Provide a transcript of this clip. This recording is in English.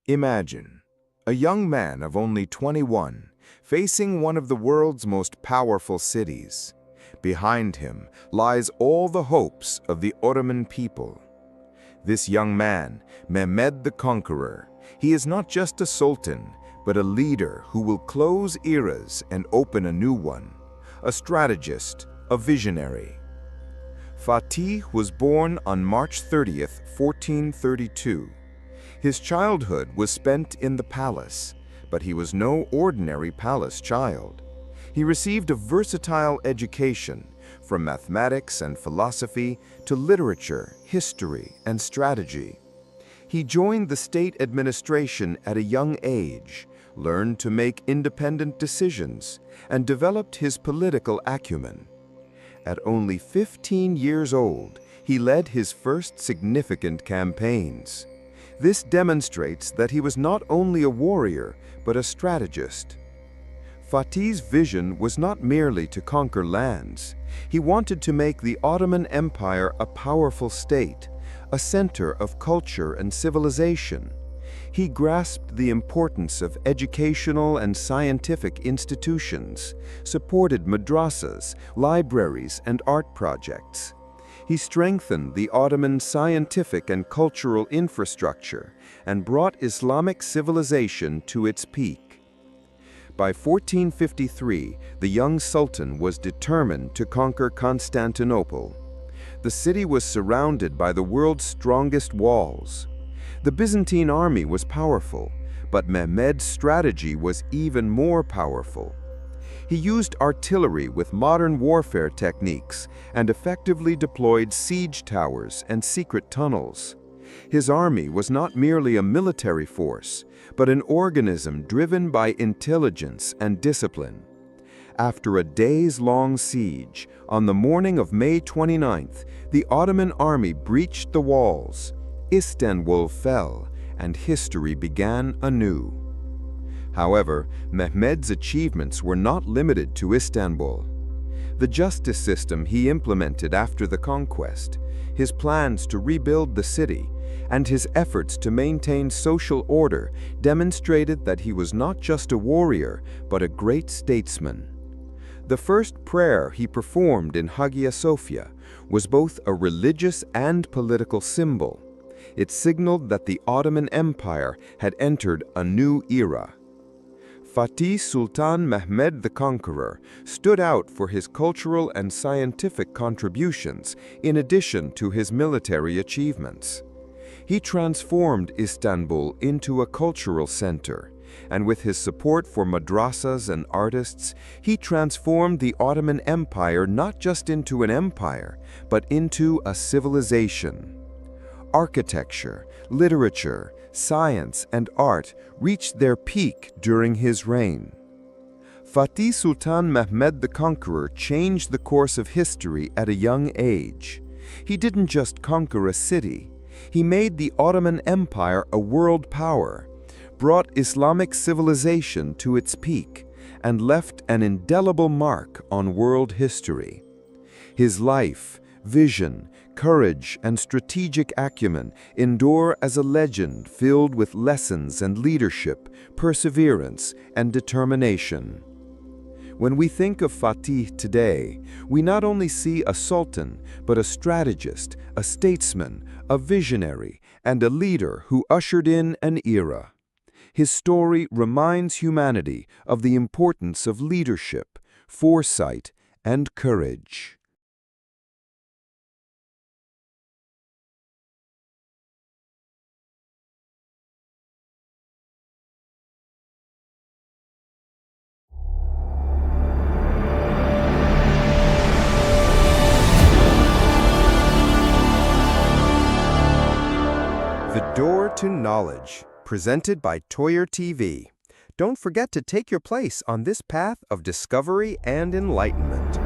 Imagine a young man of only 21 facing one of the world's most powerful cities. Behind him lies all the hopes of the Ottoman people. This young man, Mehmed the Conqueror, he is not just a sultan, but a leader who will close eras and open a new one, a strategist, a visionary. Fatih was born on March 30th, 1432. His childhood was spent in the palace, but he was no ordinary palace child. He received a versatile education, from mathematics and philosophy to literature, history, and strategy. He joined the state administration at a young age, learned to make independent decisions, and developed his political acumen. At only 15 years old, he led his first significant campaigns. This demonstrates that he was not only a warrior, but a strategist. Fatih's vision was not merely to conquer lands. He wanted to make the Ottoman Empire a powerful state, a center of culture and civilization. He grasped the importance of educational and scientific institutions, supported madrasas, libraries, and art projects. He strengthened the Ottoman scientific and cultural infrastructure and brought Islamic civilization to its peak. By 1453, the young Sultan was determined to conquer Constantinople. The city was surrounded by the world's strongest walls. The Byzantine army was powerful, but Mehmed's strategy was even more powerful. He used artillery with modern warfare techniques and effectively deployed siege towers and secret tunnels. His army was not merely a military force, but an organism driven by intelligence and discipline. After a days-long siege, on the morning of May 29th, the Ottoman army breached the walls. Istanbul fell, and history began anew. However, Mehmed's achievements were not limited to Istanbul. The justice system he implemented after the conquest, his plans to rebuild the city, and his efforts to maintain social order demonstrated that he was not just a warrior, but a great statesman. The first prayer he performed in Hagia Sophia was both a religious and political symbol. It signaled that the Ottoman Empire had entered a new era. Fatih Sultan Mehmed the Conqueror stood out for his cultural and scientific contributions in addition to his military achievements. He transformed Istanbul into a cultural center, and with his support for madrasas and artists, he transformed the Ottoman Empire not just into an empire, but into a civilization. Architecture, literature, science, and art reached their peak during his reign. Fatih Sultan Mehmed the Conqueror changed the course of history at a young age. He didn't just conquer a city. He made the Ottoman Empire a world power, brought Islamic civilization to its peak, and left an indelible mark on world history. His life, vision, courage, and strategic acumen endure as a legend filled with lessons and leadership, perseverance, and determination. When we think of Fatih today, we not only see a sultan, but a strategist, a statesman, a visionary, and a leader who ushered in an era. His story reminds humanity of the importance of leadership, foresight, and courage. The Door to Knowledge, presented by Toyer TV. Don't forget to take your place on this path of discovery and enlightenment.